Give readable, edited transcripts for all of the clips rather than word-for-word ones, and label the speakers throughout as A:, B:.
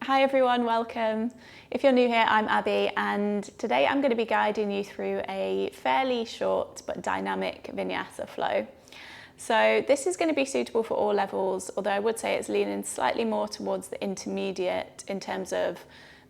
A: Hi everyone, welcome. If you're new here, I'm Abby, and today I'm going to be guiding you through a fairly short but dynamic Vinyasa flow. So this is going to be suitable for all levels, although I would say it's leaning slightly more towards the intermediate in terms of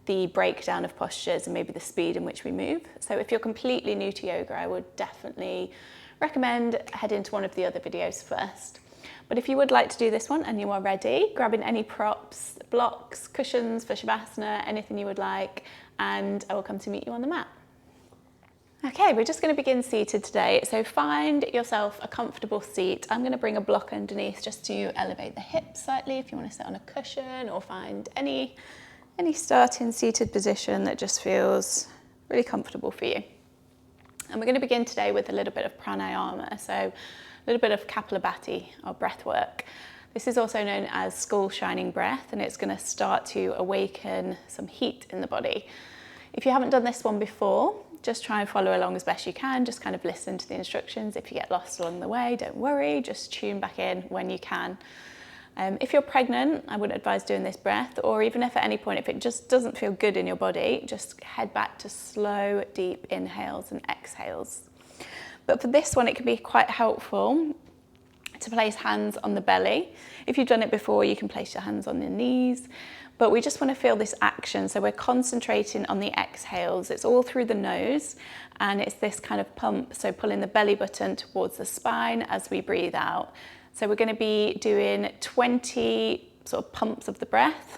A: the breakdown of postures and maybe the speed in which we move. So if you're completely new to yoga, I would definitely recommend heading to one of the other videos first. But if you would like to do this one and you are ready, grabbing any props, blocks, cushions for Shavasana, anything you would like, and I will come to meet you on the mat. Okay, we're just going to begin seated today. So find yourself a comfortable seat. I'm going to bring a block underneath just to elevate the hips slightly if you want to sit on a cushion, or find any starting seated position that just feels really comfortable for you. And we're going to begin today with a little bit of pranayama. So a little bit of kapalabhati, or breath work. This is also known as skull shining breath, and it's going to start to awaken some heat in the body. If you haven't done this one before, just try and follow along as best you can. Just kind of listen to the instructions. If you get lost along the way, don't worry, just tune back in when you can. If you're pregnant, I wouldn't advise doing this breath, or even if at any point, if it just doesn't feel good in your body, just head back to slow, deep inhales and exhales. But for this one, it can be quite helpful to place hands on the belly. If you've done it before, you can place your hands on your knees, but we just want to feel this action. So we're concentrating on the exhales. It's all through the nose, and it's this kind of pump. So pulling the belly button towards the spine as we breathe out. So we're going to be doing 20 sort of pumps of the breath.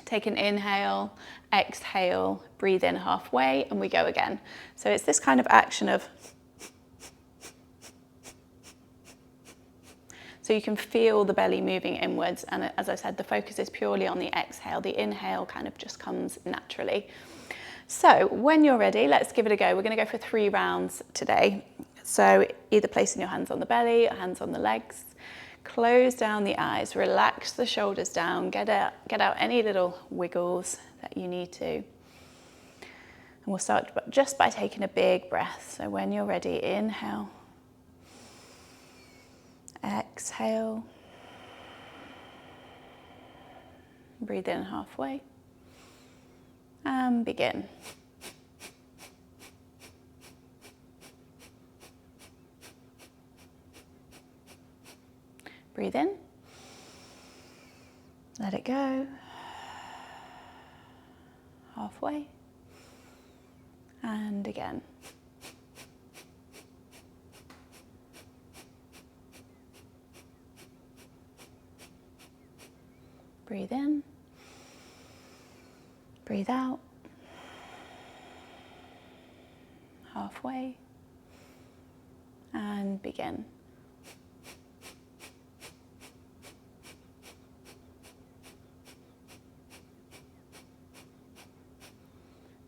A: Take an inhale, exhale, breathe in halfway, and we go again. So it's this kind of action of, so you can feel the belly moving inwards, and as I said, the focus is purely on the exhale. The inhale kind of just comes naturally. So when you're ready, let's give it a go. We're going to go for 3 rounds today. So either placing your hands on the belly or hands on the legs. Close down the eyes, relax the shoulders down, get out any little wiggles that you need to. And we'll start just by taking a big breath. So when you're ready, inhale. Exhale. Breathe in halfway. And begin. Breathe in. Let it go. Halfway. And again. Breathe in, breathe out, halfway, and begin.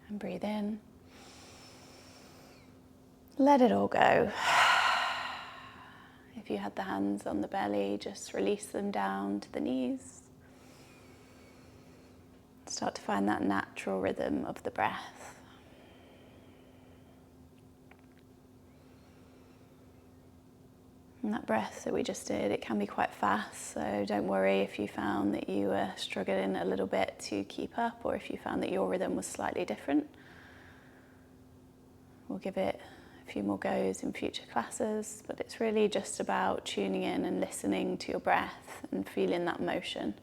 A: And breathe in. Let it all go. If you had the hands on the belly, just release them down to the knees. Start to find that natural rhythm of the breath. And that breath that we just did, it can be quite fast, so don't worry if you found that you were struggling a little bit to keep up, or if you found that your rhythm was slightly different. We'll give it a few more goes in future classes, but it's really just about tuning in and listening to your breath and feeling that motion.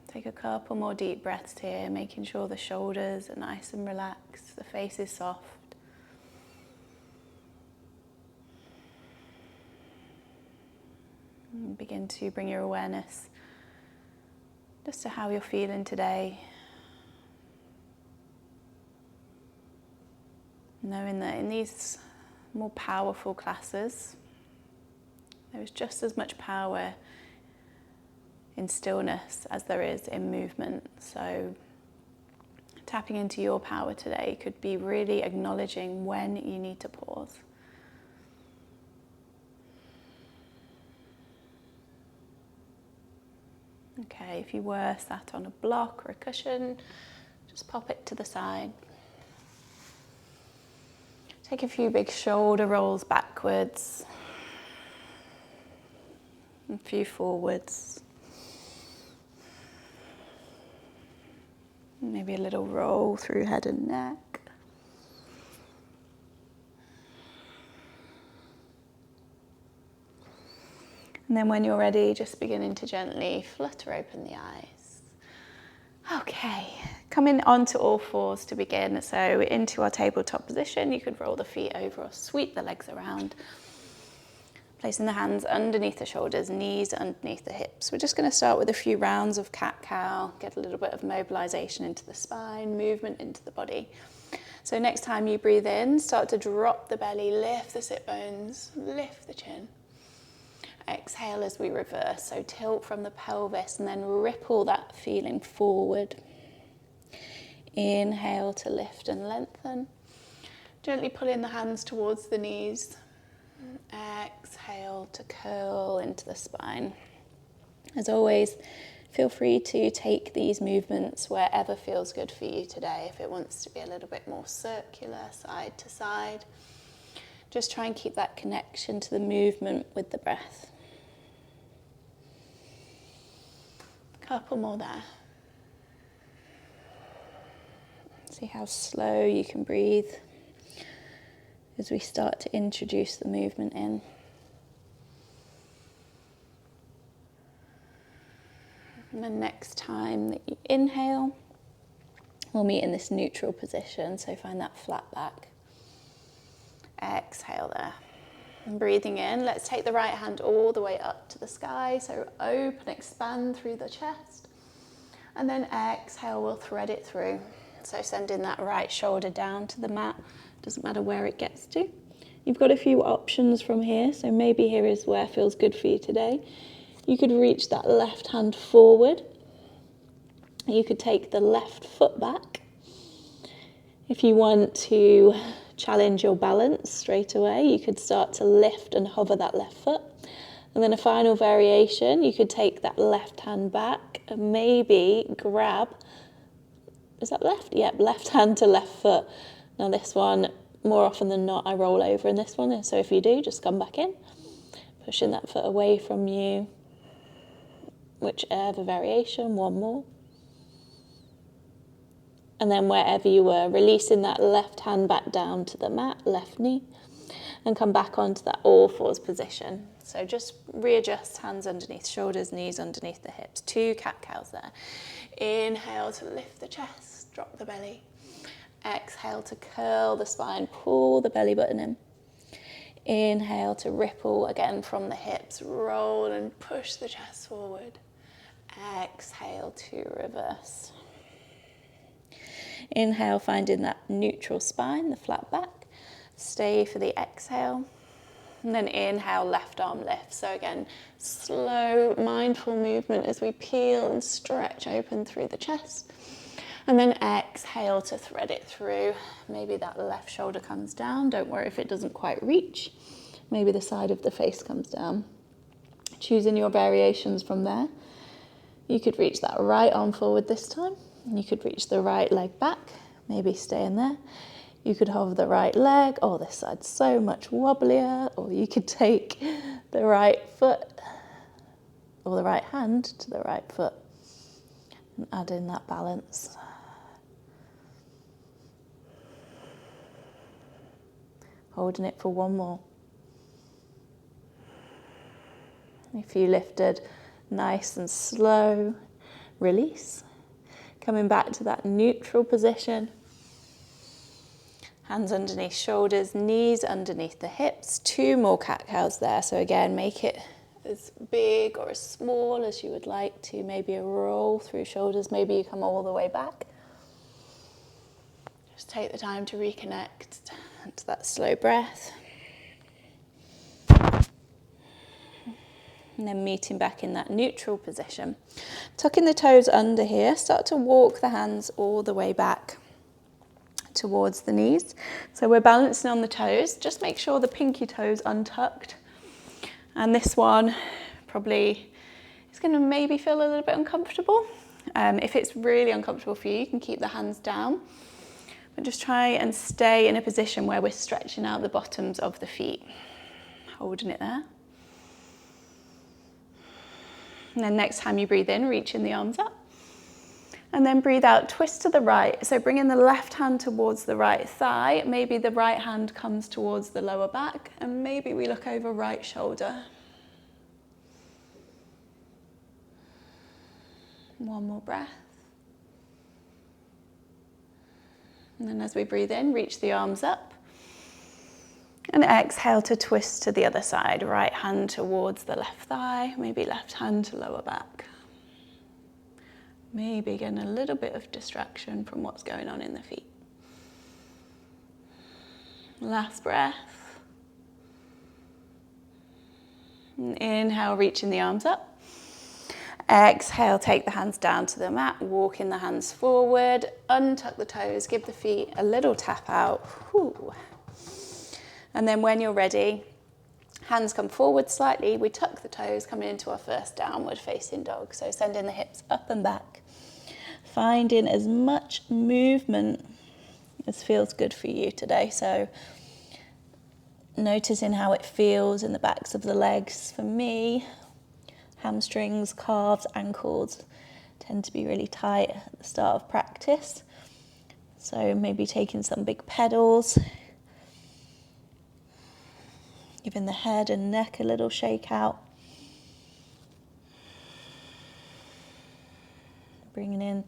A: Take a couple more deep breaths here, making sure the shoulders are nice and relaxed, the face is soft. And begin to bring your awareness just to how you're feeling today. Knowing that in these more powerful classes, there is just as much power in stillness as there is in movement. So tapping into your power today could be really acknowledging when you need to pause. Okay, if you were sat on a block or a cushion, just pop it to the side. Take a few big shoulder rolls backwards. A few forwards. Maybe a little roll through head and neck. And then when you're ready, just beginning to gently flutter open the eyes. Okay, coming onto all fours to begin. So into our tabletop position, you could roll the feet over or sweep the legs around. Placing the hands underneath the shoulders, knees underneath the hips. We're just going to start with a few rounds of cat-cow, get a little bit of mobilization into the spine, movement into the body. So next time you breathe in, start to drop the belly, lift the sit bones, lift the chin. Exhale as we reverse, so tilt from the pelvis and then ripple that feeling forward. Inhale to lift and lengthen. Gently pull in the hands towards the knees. Exhale to curl into the spine. As always, feel free to take these movements wherever feels good for you today. If it wants to be a little bit more circular, side to side, just try and keep that connection to the movement with the breath. Couple more there. See how slow you can breathe as we start to introduce the movement in. And the next time that you inhale, we'll meet in this neutral position, so find that flat back. Exhale there. And breathing in, let's take the right hand all the way up to the sky, so open, expand through the chest. And then exhale, we'll thread it through. So sending that right shoulder down to the mat, doesn't matter where it gets to. You've got a few options from here, so maybe here is where feels good for you today. You could reach that left hand forward. You could take the left foot back. If you want to challenge your balance straight away, you could start to lift and hover that left foot. And then a final variation, you could take that left hand back and maybe grab, is that left? Yep, left hand to left foot. Now this one, more often than not, I roll over in this one. So if you do, just come back in, pushing that foot away from you. Whichever variation, one more. And then wherever you were, releasing that left hand back down to the mat, left knee, and come back onto that all fours position. So just readjust hands underneath shoulders, knees underneath the hips. 2 cat-cows there. Inhale to lift the chest, drop the belly. Exhale to curl the spine, pull the belly button in. Inhale to ripple again from the hips, roll and push the chest forward. Exhale to reverse. Inhale, finding that neutral spine, the flat back. Stay for the exhale. And then inhale, left arm lift. So again, slow, mindful movement as we peel and stretch open through the chest. And then exhale to thread it through. Maybe that left shoulder comes down. Don't worry if it doesn't quite reach. Maybe the side of the face comes down. Choosing your variations from there. You could reach that right arm forward this time. You could reach the right leg back. Maybe stay in there. You could hover the right leg. Oh, this side's so much wobblier. Or you could take the right foot or the right hand to the right foot and add in that balance. Holding it for one more. If you lifted, nice and slow, release. Coming back to that neutral position. Hands underneath shoulders, knees underneath the hips. 2 more cat-cows there. So again, make it as big or as small as you would like to. Maybe a roll through shoulders. Maybe you come all the way back. Just take the time to reconnect to that slow breath. And then meeting back in that neutral position. Tucking the toes under here. Start to walk the hands all the way back towards the knees. So we're balancing on the toes. Just make sure the pinky toes untucked. And this one probably is going to maybe feel a little bit uncomfortable. If it's really uncomfortable for you, you can keep the hands down. But just try and stay in a position where we're stretching out the bottoms of the feet. Holding it there. And then next time you breathe in, reaching the arms up. And then breathe out, twist to the right. So bring in the left hand towards the right thigh. Maybe the right hand comes towards the lower back. And maybe we look over right shoulder. One more breath. And then as we breathe in, reach the arms up. And exhale to twist to the other side. Right hand towards the left thigh. Maybe left hand to lower back. Maybe getting a little bit of distraction from what's going on in the feet. Last breath. And inhale, reaching the arms up. Exhale, take the hands down to the mat, walking the hands forward, untuck the toes, give the feet a little tap out. Whew. And then when you're ready, hands come forward slightly, we tuck the toes, coming into our first downward facing dog. So sending the hips up and back. Finding as much movement as feels good for you today. So noticing how it feels in the backs of the legs. For me, hamstrings, calves, ankles tend to be really tight at the start of practice. So maybe taking some big pedals, giving the head and neck a little shake out. Bringing in,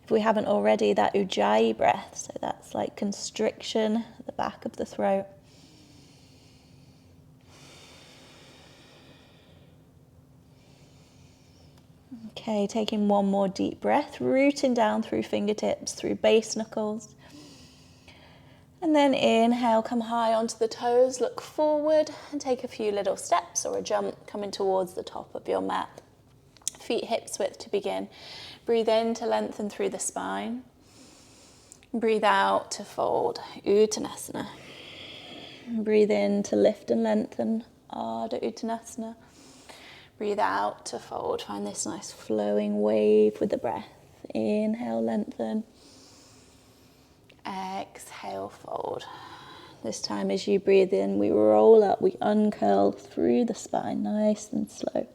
A: if we haven't already, that ujjayi breath. So that's like constriction at the back of the throat. Okay, taking one more deep breath, rooting down through fingertips, through base knuckles. And then inhale, come high onto the toes, look forward and take a few little steps or a jump coming towards the top of your mat. Feet hips width to begin. Breathe in to lengthen through the spine. Breathe out to fold, Uttanasana. Breathe in to lift and lengthen, Ardha Uttanasana. Breathe out to fold. Find this nice flowing wave with the breath. Inhale, lengthen. Exhale, fold. This time as you breathe in, we roll up, we uncurl through the spine, nice and slow.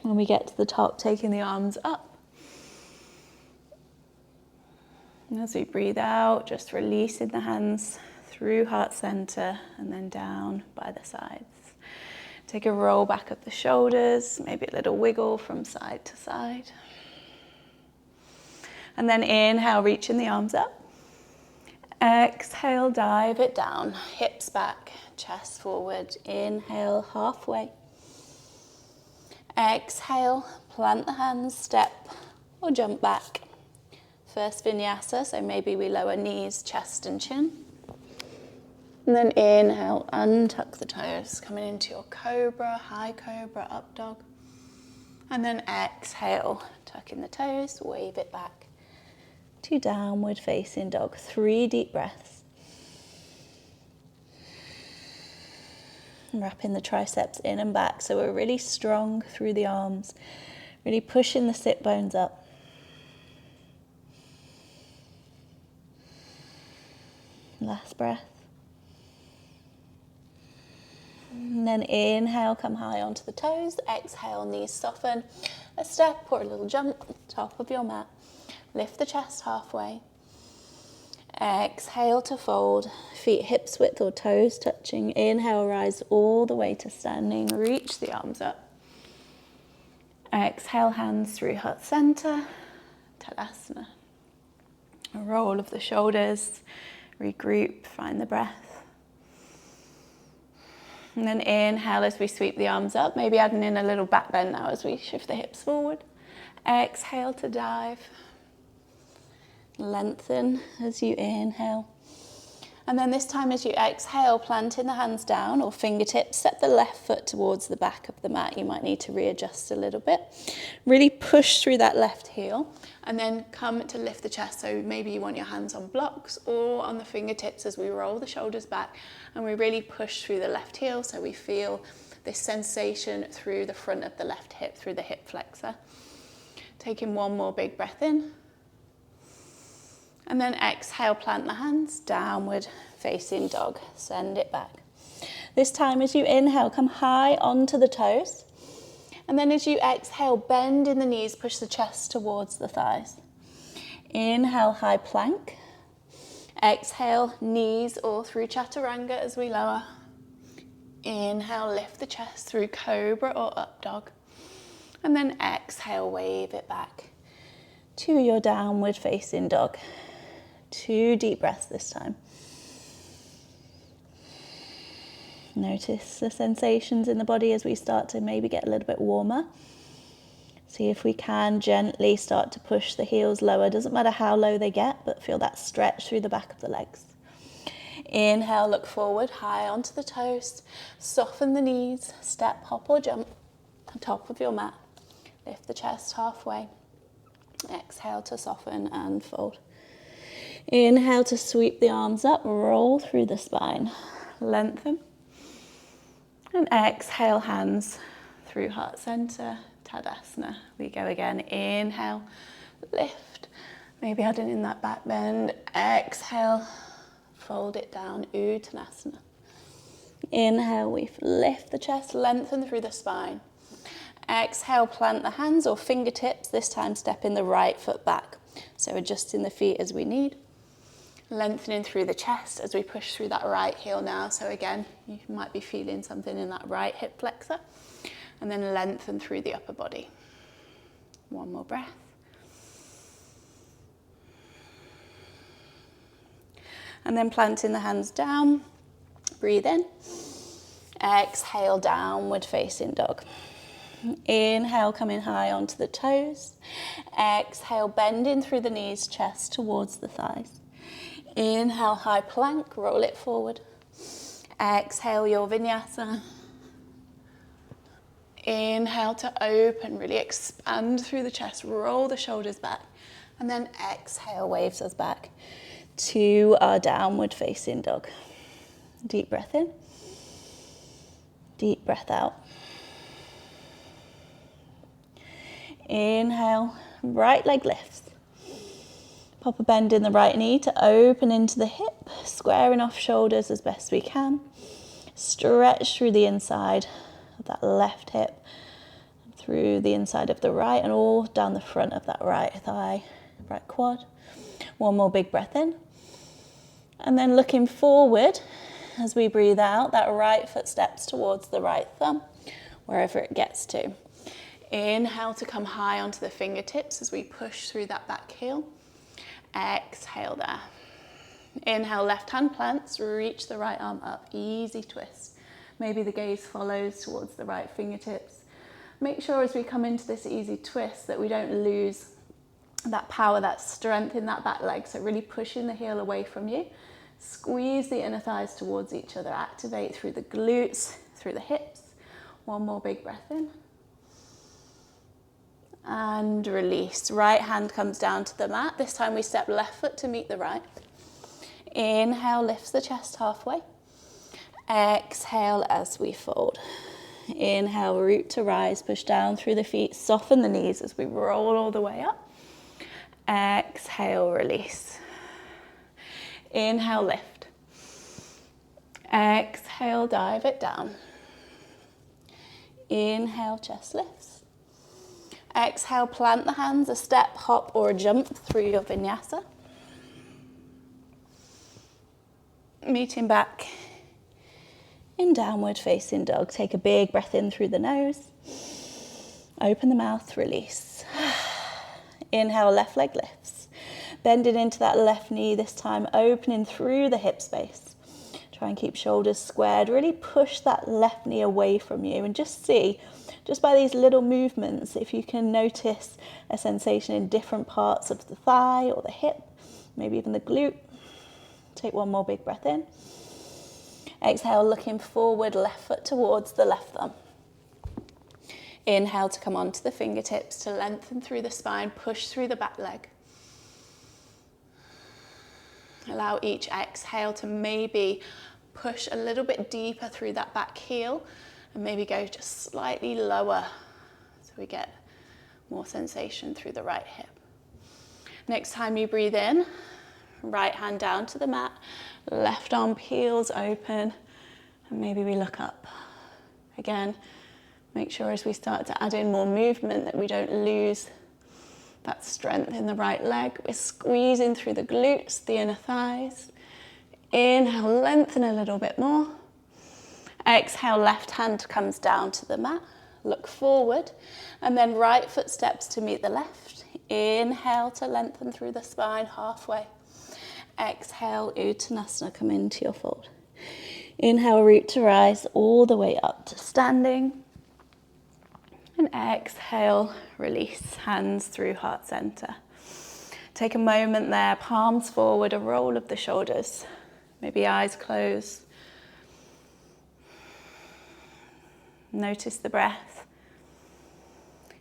A: When we get to the top, taking the arms up. And as we breathe out, just releasing the hands through heart center and then down by the sides. Take a roll back of the shoulders, maybe a little wiggle from side to side. And then inhale, reaching the arms up. Exhale, dive it down, hips back, chest forward. Inhale, halfway. Exhale, plant the hands, step or jump back. First vinyasa, so maybe we lower knees, chest and chin. And then inhale, untuck the toes, coming into your cobra, high cobra, up dog. And then exhale, tucking the toes, wave it back to downward facing dog. 3 deep breaths. Wrapping the triceps in and back, so we're really strong through the arms, really pushing the sit bones up. Last breath. And then inhale, come high onto the toes. Exhale, knees soften. A step or a little jump, top of your mat. Lift the chest halfway. Exhale to fold, feet hips width or toes touching. Inhale, rise all the way to standing. Reach the arms up. Exhale, hands through heart center, Tadasana. A roll of the shoulders, regroup, find the breath. And then inhale as we sweep the arms up, maybe adding in a little back bend now as we shift the hips forward. Exhale to dive. Lengthen as you inhale. And then this time as you exhale, planting the hands down or fingertips, step the left foot towards the back of the mat. You might need to readjust a little bit. Really push through that left heel and then come to lift the chest. So maybe you want your hands on blocks or on the fingertips as we roll the shoulders back and we really push through the left heel so we feel this sensation through the front of the left hip, through the hip flexor. Taking one more big breath in. And then exhale, plant the hands, downward facing dog. Send it back. This time as you inhale, come high onto the toes. And then as you exhale, bend in the knees, push the chest towards the thighs. Inhale, high plank. Exhale, knees all through chaturanga as we lower. Inhale, lift the chest through cobra or up dog. And then exhale, wave it back to your downward facing dog. 2 deep breaths this time. Notice the sensations in the body as we start to maybe get a little bit warmer. See if we can gently start to push the heels lower. Doesn't matter how low they get, but feel that stretch through the back of the legs. Inhale, look forward, high onto the toes. Soften the knees, step, hop or jump on top of your mat. Lift the chest halfway. Exhale to soften and fold. Inhale to sweep the arms up, roll through the spine. Lengthen. And exhale, hands through heart center, Tadasana. We go again. Inhale, lift. Maybe adding in that back bend. Exhale, fold it down, Uttanasana. Inhale, we lift the chest, lengthen through the spine. Exhale, plant the hands or fingertips, this time stepping the right foot back. So adjusting the feet as we need. Lengthening through the chest as we push through that right heel now. So again, you might be feeling something in that right hip flexor. And then lengthen through the upper body. One more breath. And then planting the hands down. Breathe in. Exhale, downward facing dog. Inhale, coming high onto the toes. Exhale, bending through the knees, chest towards the thighs. Inhale, high plank, roll it forward. Exhale, your vinyasa. Inhale to open, really expand through the chest, roll the shoulders back. And then exhale, waves us back to our downward facing dog. Deep breath in. Deep breath out. Inhale, right leg lifts. Pop a bend in the right knee to open into the hip, squaring off shoulders as best we can. Stretch through the inside of that left hip, through the inside of the right, and all down the front of that right thigh, right quad. One more big breath in. And then looking forward as we breathe out, that right foot steps towards the right thumb, wherever it gets to. Inhale to come high onto the fingertips as we push through that back heel. Exhale there. Inhale, left hand plants, reach the right arm up, easy twist. Maybe the gaze follows towards the right fingertips. Make sure as we come into this easy twist that we don't lose that power, that strength in that back leg. So really pushing the heel away from you. Squeeze the inner thighs towards each other. Activate through the glutes, through the hips. One more big breath in. And release. Right hand comes down to the mat. This time we step left foot to meet the right. Inhale, lifts the chest halfway. Exhale as we fold. Inhale, root to rise, push down through the feet, soften the knees as we roll all the way up. Exhale, release. Inhale, lift. Exhale, dive it down. Inhale, chest lifts. Exhale, plant the hands, a step, hop or a jump through your vinyasa. Meeting back in downward facing dog. Take a big breath in through the nose. Open the mouth, release. Inhale, left leg lifts. Bending into that left knee, this time opening through the hip space. Try and keep shoulders squared. Really push that left knee away from you and just see, just by these little movements, if you can notice a sensation in different parts of the thigh or the hip, maybe even the glute. Take one more big breath in. Exhale, looking forward, left foot towards the left thumb. Inhale to come onto the fingertips, to lengthen through the spine, push through the back leg. Allow each exhale to maybe push a little bit deeper through that back heel and maybe go just slightly lower so we get more sensation through the right hip. Next time you breathe in, right hand down to the mat, left arm peels open, and maybe we look up. Again, Make sure as we start to add in more movement that we don't lose that strength in the right leg. We're squeezing through the glutes, the inner thighs. Inhale, lengthen a little bit more. Exhale, left hand comes down to the mat. Look forward, and then right foot steps to meet the left. Inhale to lengthen through the spine halfway. Exhale, Uttanasana, come into your fold. Inhale, root to rise all the way up to standing. And exhale, release, hands through heart center. Take a moment there, palms forward, a roll of the shoulders. Maybe eyes closed. Notice the breath.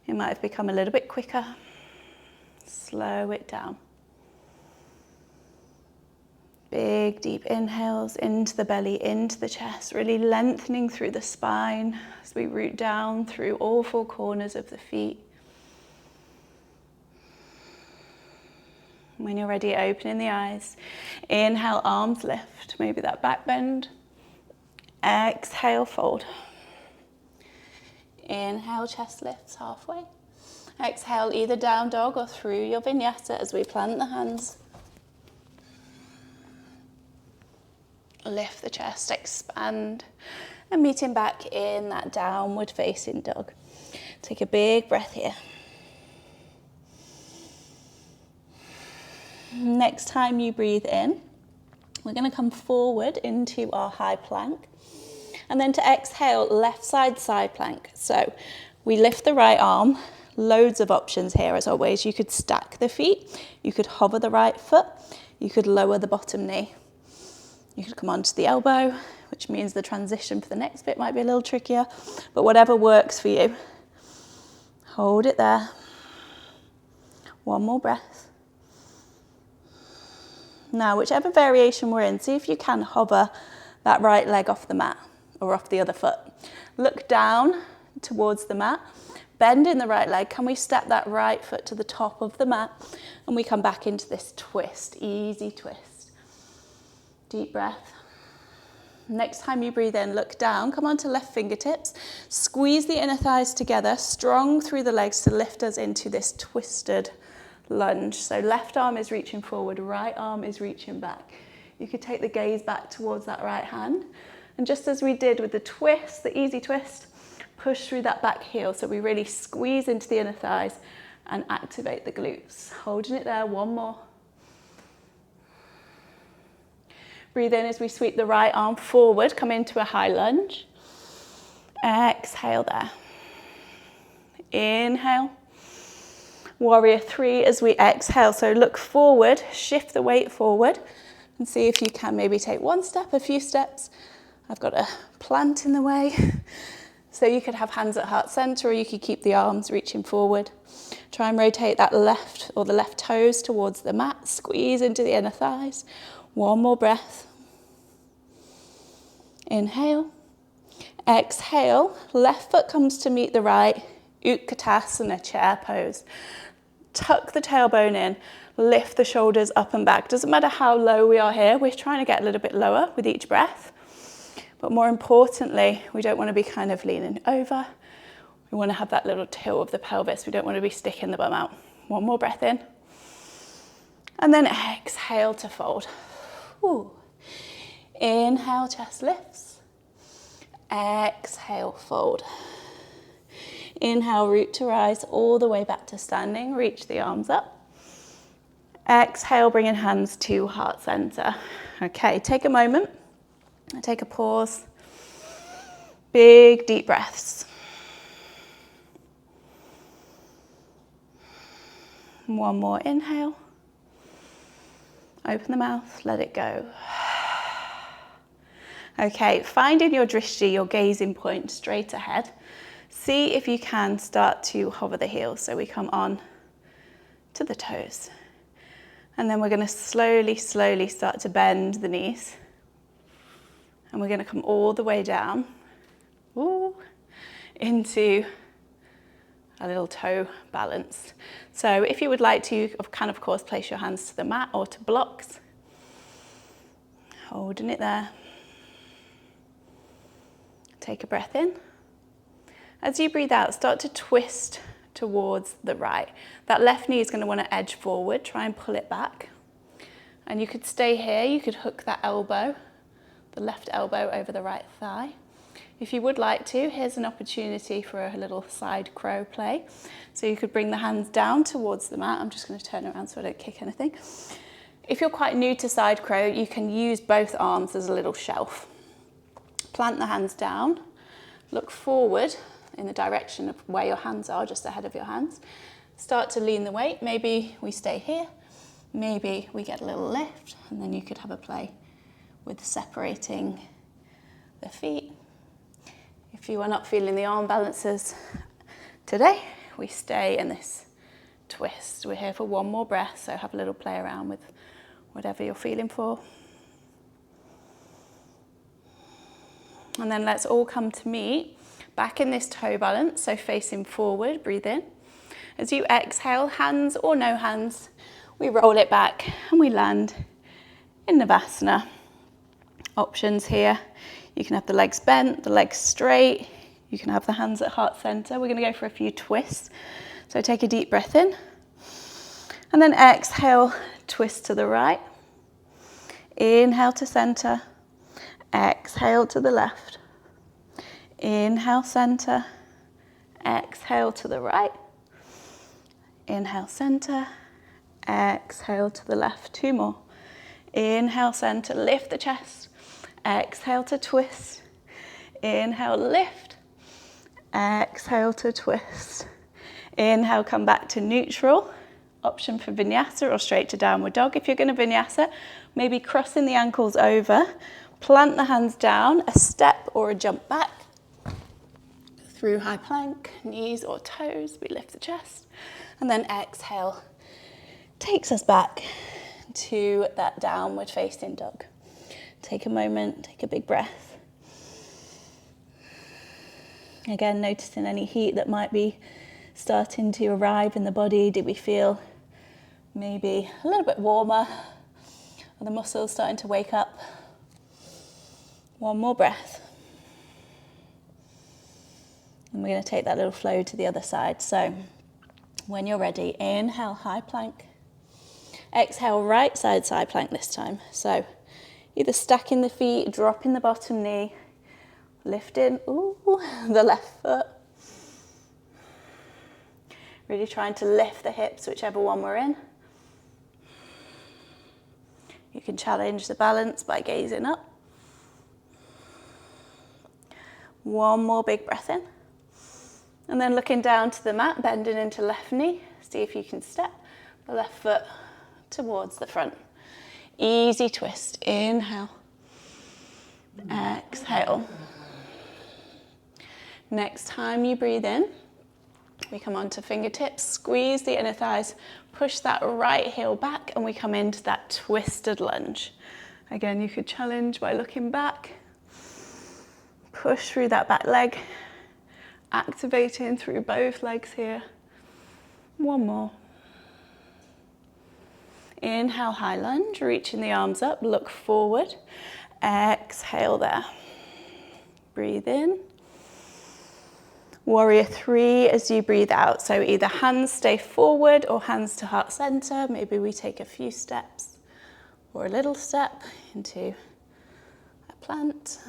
A: It might have become a little bit quicker. Slow it down. Big, deep inhales into the belly, into the chest, really lengthening through the spine as we root down through all four corners of the feet. When you're ready, opening the eyes. Inhale, arms lift, maybe that back bend. Exhale, fold. Inhale, chest lifts halfway. Exhale, either down dog or through your vinyasa as we plant the hands. Lift the chest, expand, and meeting back in that downward facing dog. Take a big breath here. Next time you breathe in, we're going to come forward into our high plank. And then to exhale, left side plank. So we lift the right arm. Loads of options here as always. You could stack the feet. You could hover the right foot. You could lower the bottom knee. You could come onto the elbow, which means the transition for the next bit might be a little trickier, but whatever works for you. Hold it there. One more breath. Now, whichever variation we're in, see if you can hover that right leg off the mat or off the other foot. Look down towards the mat, bend in the right leg. Can we step that right foot to the top of the mat? And we come back into this twist, easy twist. Deep breath. Next time you breathe in, look down, come onto left fingertips, squeeze the inner thighs together, strong through the legs to lift us into this twisted lunge. So left arm is reaching forward, right arm is reaching back. You could take the gaze back towards that right hand. And just as we did with the twist, the easy twist, push through that back heel. So we really squeeze into the inner thighs and activate the glutes. Holding it there, one more. Breathe in as we sweep the right arm forward, come into a high lunge. Exhale there. Inhale. Warrior 3 as we exhale. So look forward, shift the weight forward, and see if you can maybe take one step, a few steps. I've got a plant in the way. So you could have hands at heart center, or you could keep the arms reaching forward. Try and rotate that left or the left toes towards the mat. Squeeze into the inner thighs. One more breath. Inhale. Exhale. Left foot comes to meet the right. Utkatasana, chair pose. Tuck the tailbone in. Lift the shoulders up and back. Doesn't matter how low we are here. We're trying to get a little bit lower with each breath. But more importantly, we don't want to be kind of leaning over. We want to have that little tilt of the pelvis. We don't want to be sticking the bum out. One more breath in. And then exhale to fold. Ooh. Inhale, chest lifts. Exhale, fold. Inhale, root to rise all the way back to standing. Reach the arms up. Exhale, bringing hands to heart center. Okay, take a moment. Take a pause. Big, deep breaths. One more inhale. Open the mouth, let it go. Okay, find in your drishti, your gazing point straight ahead. See if you can start to hover the heels. So we come on to the toes. And then we're going to slowly start to bend the knees. And we're going to come all the way down into a little toe balance. So if you would like to, you can of course place your hands to the mat or to blocks. Holding it there. Take a breath in. As you breathe out, start to twist towards the right. That left knee is going to want to edge forward, try and pull it back. And you could stay here, you could hook that elbow, the left elbow over the right thigh. If you would like to, here's an opportunity for a little side crow play. So you could bring the hands down towards the mat. I'm just going to turn around so I don't kick anything. If you're quite new to side crow, you can use both arms as a little shelf. Plant the hands down, look forward in the direction of where your hands are, just ahead of your hands. Start to lean the weight. Maybe we stay here, maybe we get a little lift, and then you could have a play with separating the feet. If you are not feeling the arm balances today, we stay in this twist. We're here for one more breath, so have a little play around with whatever you're feeling for. And then let's all come to meet back in this toe balance, so facing forward, breathe in. As you exhale, hands or no hands, we roll it back and we land in Navasana. Options here. You can have the legs bent, the legs straight. You can have the hands at heart center. We're going to go for a few twists. So take a deep breath in. And then exhale, twist to the right. Inhale to center. Exhale to the left. Inhale, center. Exhale to the right. Inhale, center. Exhale to the left. Two more. Inhale, center. Lift the chest. Exhale to twist. Inhale, lift. Exhale to twist. Inhale, come back to neutral. Option for Vinyasa or straight to downward dog. If you're going to Vinyasa, maybe crossing the ankles over. Plant the hands down, a step or a jump back. Through high plank, knees or toes, we lift the chest. And then exhale takes us back to that downward facing dog. Take a moment, take a big breath. Again, noticing any heat that might be starting to arrive in the body. Did we feel maybe a little bit warmer? Are the muscles starting to wake up? One more breath. And we're going to take that little flow to the other side. So when you're ready, inhale, high plank. Exhale, right side plank this time. So either stacking the feet, dropping the bottom knee, lifting the left foot. Really trying to lift the hips, whichever one we're in. You can challenge the balance by gazing up. One more big breath in. And then looking down to the mat, bending into left knee. See if you can step the left foot towards the front. Easy twist. Inhale. Exhale. Next time you breathe in, we come onto fingertips, squeeze the inner thighs, push that right heel back, and we come into that twisted lunge. Again, you could challenge by looking back. Push through that back leg, activating through both legs here. One more. Inhale, high lunge, reaching the arms up, look forward. Exhale there. Breathe in. Warrior 3 as you breathe out. So either hands stay forward or hands to heart center. Maybe we take a few steps or a little step into a plant.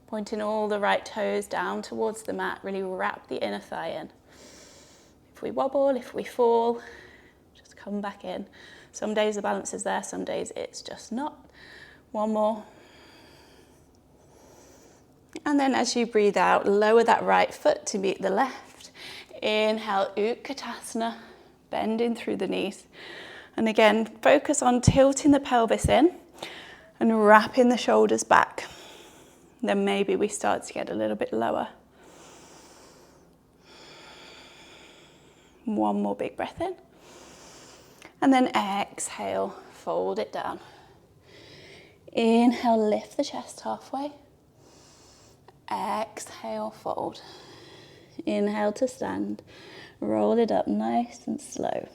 A: Pointing all the right toes down towards the mat. Really wrap the inner thigh in. If we wobble, if we fall, just come back in. Some days the balance is there, some days it's just not. One more. And then as you breathe out, lower that right foot to meet the left. Inhale, Utkatasana, bending through the knees. And again, focus on tilting the pelvis in and wrapping the shoulders back. Then maybe we start to get a little bit lower. One more big breath in. And then exhale, fold it down. Inhale, lift the chest halfway. Exhale, fold. Inhale to stand. Roll it up nice and slow.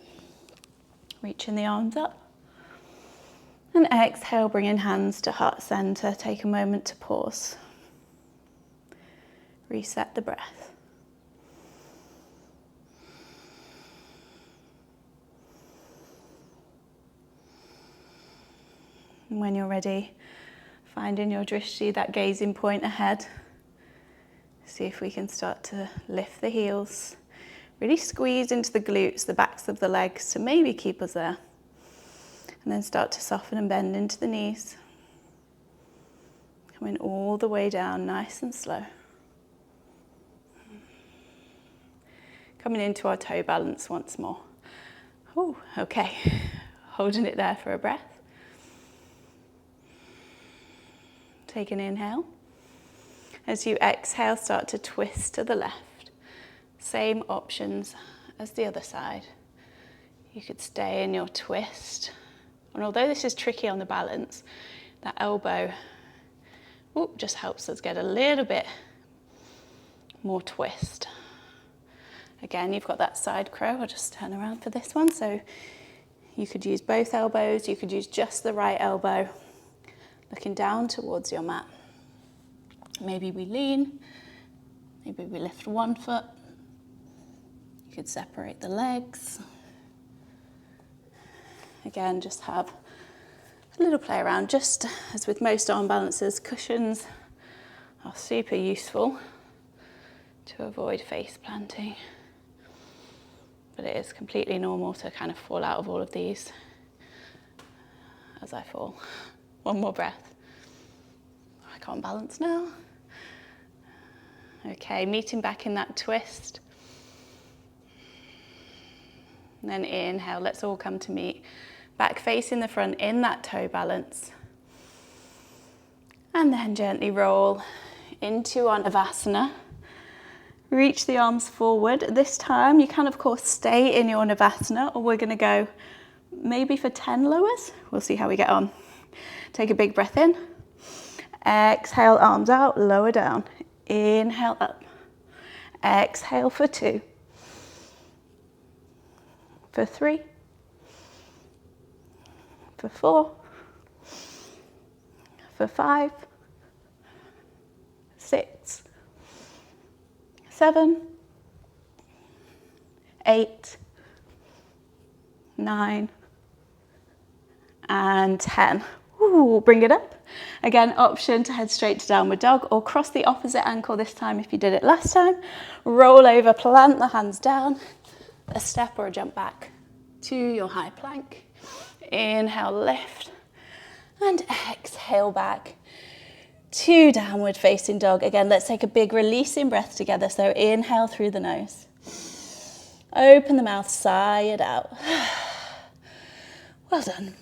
A: Reaching the arms up. And exhale, bringing hands to heart center. Take a moment to pause. Reset the breath. And when you're ready, finding your drishti, that gazing point ahead. See if we can start to lift the heels. Really squeeze into the glutes, the backs of the legs to maybe keep us there. And then start to soften and bend into the knees. Coming all the way down, nice and slow. Coming into our toe balance once more. Oh, okay. Holding it there for a breath. Take an inhale. As you exhale, start to twist to the left. Same options as the other side. You could stay in your twist. And although this is tricky on the balance, that elbow just helps us get a little bit more twist. Again, you've got that side crow. I'll just turn around for this one. So you could use both elbows. You could use just the right elbow. Looking down towards your mat. Maybe we lean, maybe we lift one foot. You could separate the legs. Again, just have a little play around. Just as with most arm balances, cushions are super useful to avoid face planting. But it is completely normal to kind of fall out of all of these as I fall. One more breath. I can't balance now. Okay, meeting back in that twist. And then inhale, let's all come to meet. Back facing the front in that toe balance. And then gently roll into our Navasana. Reach the arms forward. This time you can of course stay in your Navasana, or we're going to go maybe for 10 lowers. We'll see how we get on. Take a big breath in. Exhale, arms out, lower down. Inhale up. Exhale for 2. For 3. For 4. For 5. 6. 7. 8. 9. And 10. Ooh, bring it up. Again, option to head straight to downward dog or cross the opposite ankle this time if you did it last time. Roll over, plant the hands down, a step or a jump back to your high plank. Inhale, lift, and exhale back to downward facing dog. Again, let's take a big releasing breath together. So inhale through the nose. Open the mouth, sigh it out. Well done.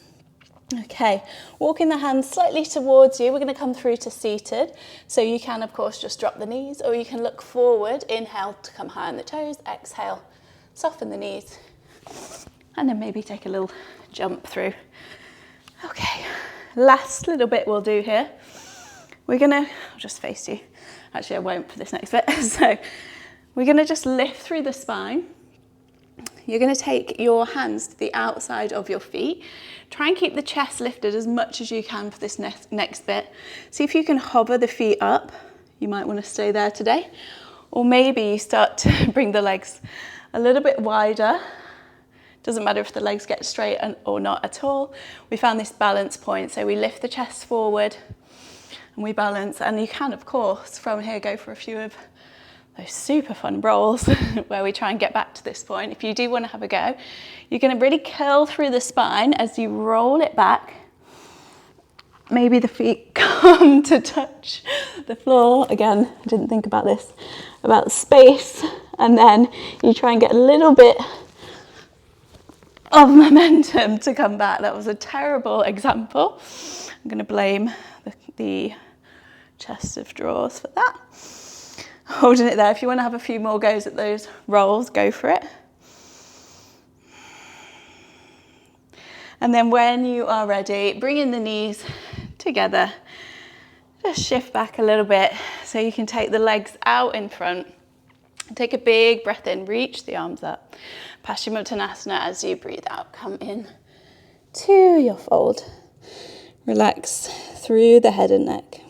A: Okay, walking the hands slightly towards you. We're going to come through to seated. So you can, of course, just drop the knees, or you can look forward. Inhale to come high on the toes. Exhale, soften the knees. And then maybe take a little jump through. Okay, last little bit we'll do here. We're going to, I'll just face you. Actually, I won't for this next bit. So we're going to just lift through the spine. You're going to take your hands to the outside of your feet. Try and keep the chest lifted as much as you can for this next bit. See if you can hover the feet up. You might want to stay there today. Or maybe you start to bring the legs a little bit wider. Doesn't matter if the legs get straight or not at all. We found this balance point. So we lift the chest forward and we balance. And you can, of course, from here go for a few of those super fun rolls where we try and get back to this point. If you do want to have a go, you're going to really curl through the spine as you roll it back. Maybe the feet come to touch the floor. Again, I didn't think about this, about space. And then you try and get a little bit of momentum to come back. That was a terrible example. I'm going to blame the chest of drawers for that. Holding it there. If you want to have a few more goes at those rolls, go for it. And then when you are ready, bring in the knees together. Just shift back a little bit so you can take the legs out in front. Take a big breath in, reach the arms up. Paschimottanasana as you breathe out. Come in to your fold. Relax through the head and neck.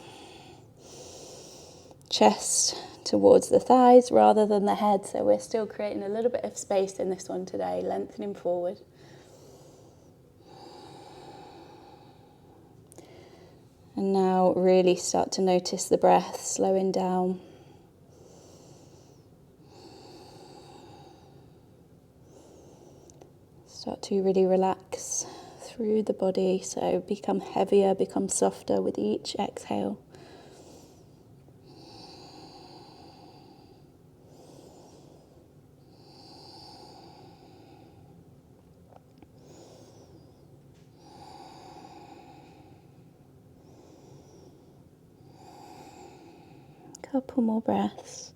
A: Chest towards the thighs rather than the head. So we're still creating a little bit of space in this one today, lengthening forward. And now really start to notice the breath slowing down. Start to really relax through the body, so become heavier, become softer with each exhale. Couple more breaths.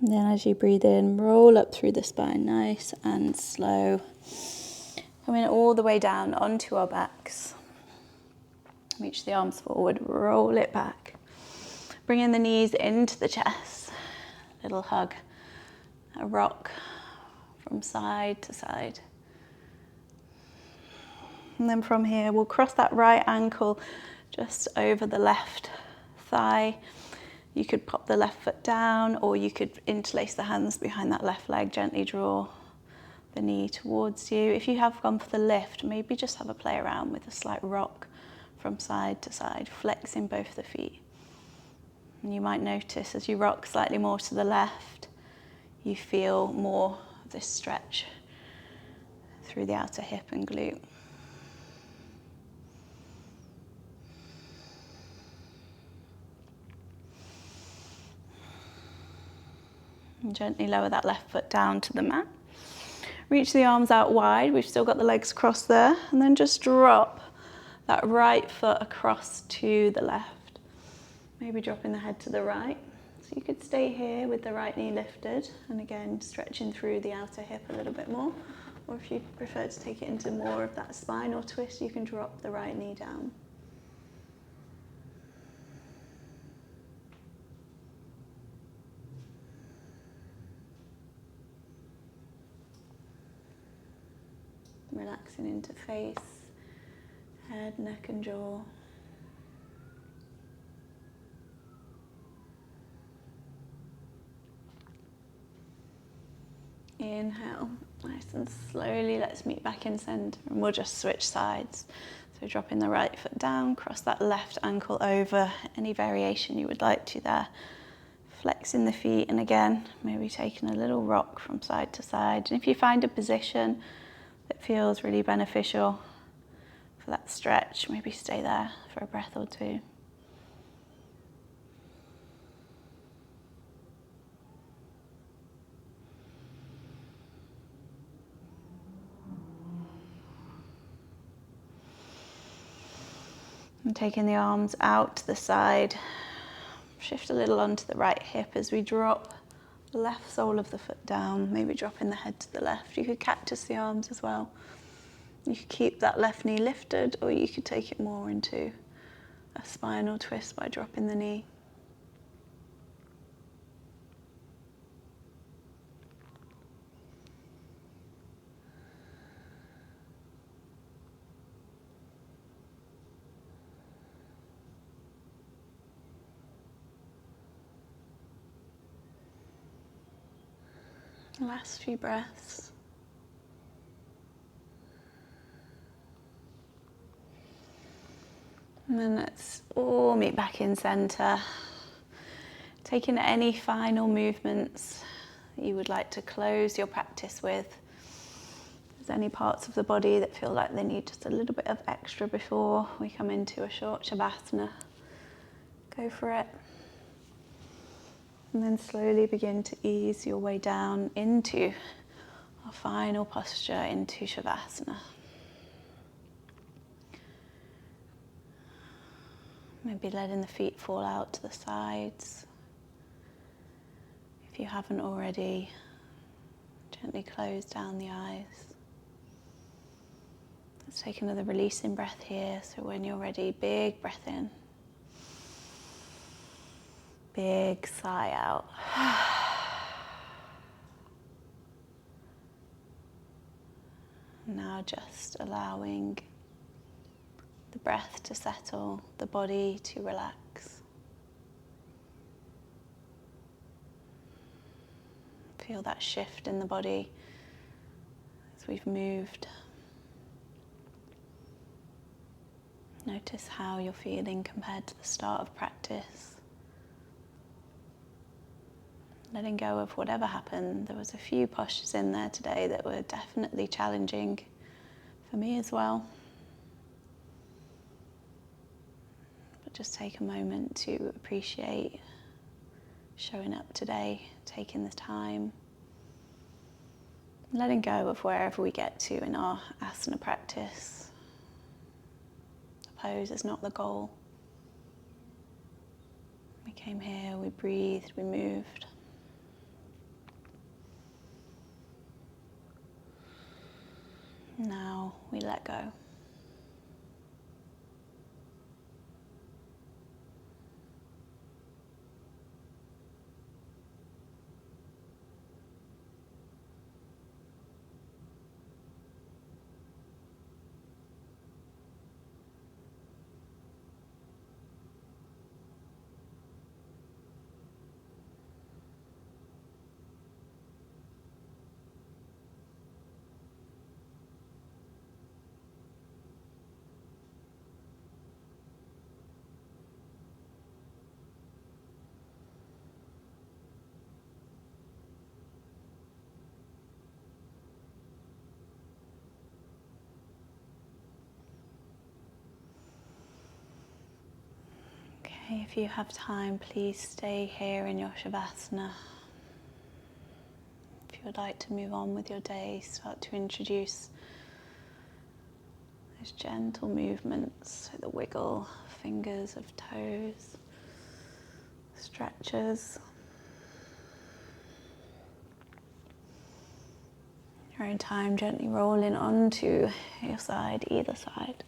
A: And then as you breathe in, roll up through the spine, nice and slow. Coming all the way down onto our backs. Reach the arms forward, roll it back. Bringing the knees into the chest. Little hug, a rock from side to side. And then from here, we'll cross that right ankle just over the left thigh. You could pop the left foot down, or you could interlace the hands behind that left leg, gently draw the knee towards you. If you have gone for the lift, maybe just have a play around with a slight rock from side to side, flexing both the feet. And you might notice as you rock slightly more to the left, you feel more of this stretch through the outer hip and glute. And gently lower that left foot down to the mat. Reach the arms out wide. We've still got the legs crossed there. And then just drop that right foot across to the left. Maybe dropping the head to the right. So you could stay here with the right knee lifted. And again, stretching through the outer hip a little bit more. Or if you prefer to take it into more of that spinal twist, you can drop the right knee down. Relaxing into face, head, neck and jaw. Inhale, nice and slowly, let's meet back in center and we'll just switch sides. So dropping the right foot down, cross that left ankle over, any variation you would like to there. Flexing the feet, and again, maybe taking a little rock from side to side. And if you find a position that feels really beneficial for that stretch, maybe stay there for a breath or two. And taking the arms out to the side, shift a little onto the right hip as we drop the left sole of the foot down, maybe dropping the head to the left. You could cactus the arms as well. You could keep that left knee lifted, or you could take it more into a spinal twist by dropping the knee. Last few breaths. And then let's all meet back in center. Taking any final movements that you would like to close your practice with. If there's any parts of the body that feel like they need just a little bit of extra before we come into a short Shavasana, go for it. And then slowly begin to ease your way down into our final posture, into Shavasana. Maybe letting the feet fall out to the sides. If you haven't already, gently close down the eyes. Let's take another releasing breath here. So when you're ready, big breath in. Big sigh out. Now just allowing the breath to settle, the body to relax. Feel that shift in the body as we've moved. Notice how you're feeling compared to the start of practice. Letting go of whatever happened. There was a few postures in there today that were definitely challenging for me as well. But just take a moment to appreciate showing up today, taking the time, letting go of wherever we get to in our asana practice. The pose is not the goal. We came here, we breathed, we moved. Now we let go. If you have time, please stay here in your Shavasana. If you would like to move on with your day, start to introduce those gentle movements, so the wiggle fingers of toes, stretches. Your own time, gently rolling onto your side, either side.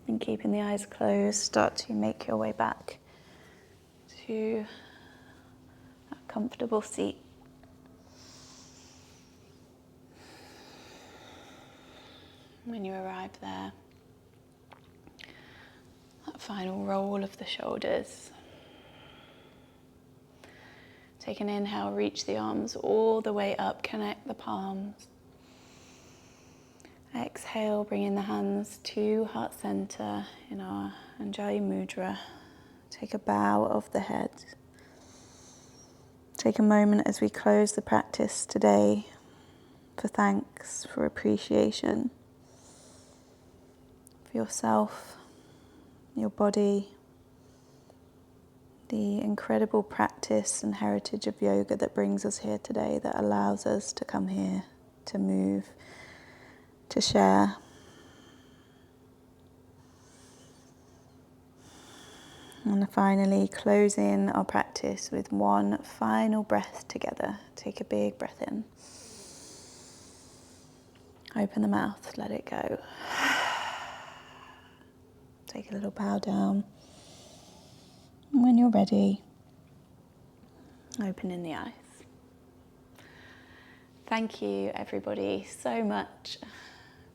A: And keeping the eyes closed, start to make your way back to a comfortable seat. When you arrive there, that final roll of the shoulders. Take an inhale, reach the arms all the way up, connect the palms. Exhale, bringing the hands to heart center in our Anjali Mudra. Take a bow of the head. Take a moment as we close the practice today for thanks, for appreciation, for yourself, your body, the incredible practice and heritage of yoga that brings us here today, that allows us to come here, to move, to share. And finally, closing our practice with one final breath together. Take a big breath in. Open the mouth, let it go. Take a little bow down. And when you're ready, open in the eyes. Thank you, everybody, so much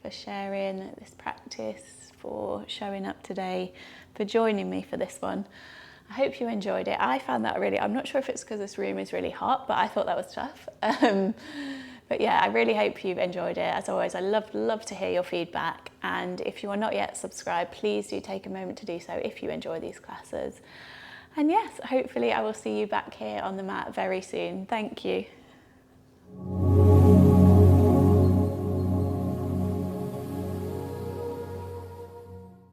A: for sharing this practice, for showing up today, for joining me for this one. I hope you enjoyed it. I found that I'm not sure if it's because this room is really hot, but I thought that was tough. But yeah, I really hope you've enjoyed it. As always, I love to hear your feedback. And if you are not yet subscribed, please do take a moment to do so if you enjoy these classes. And yes, hopefully I will see you back here on the mat very soon. Thank you.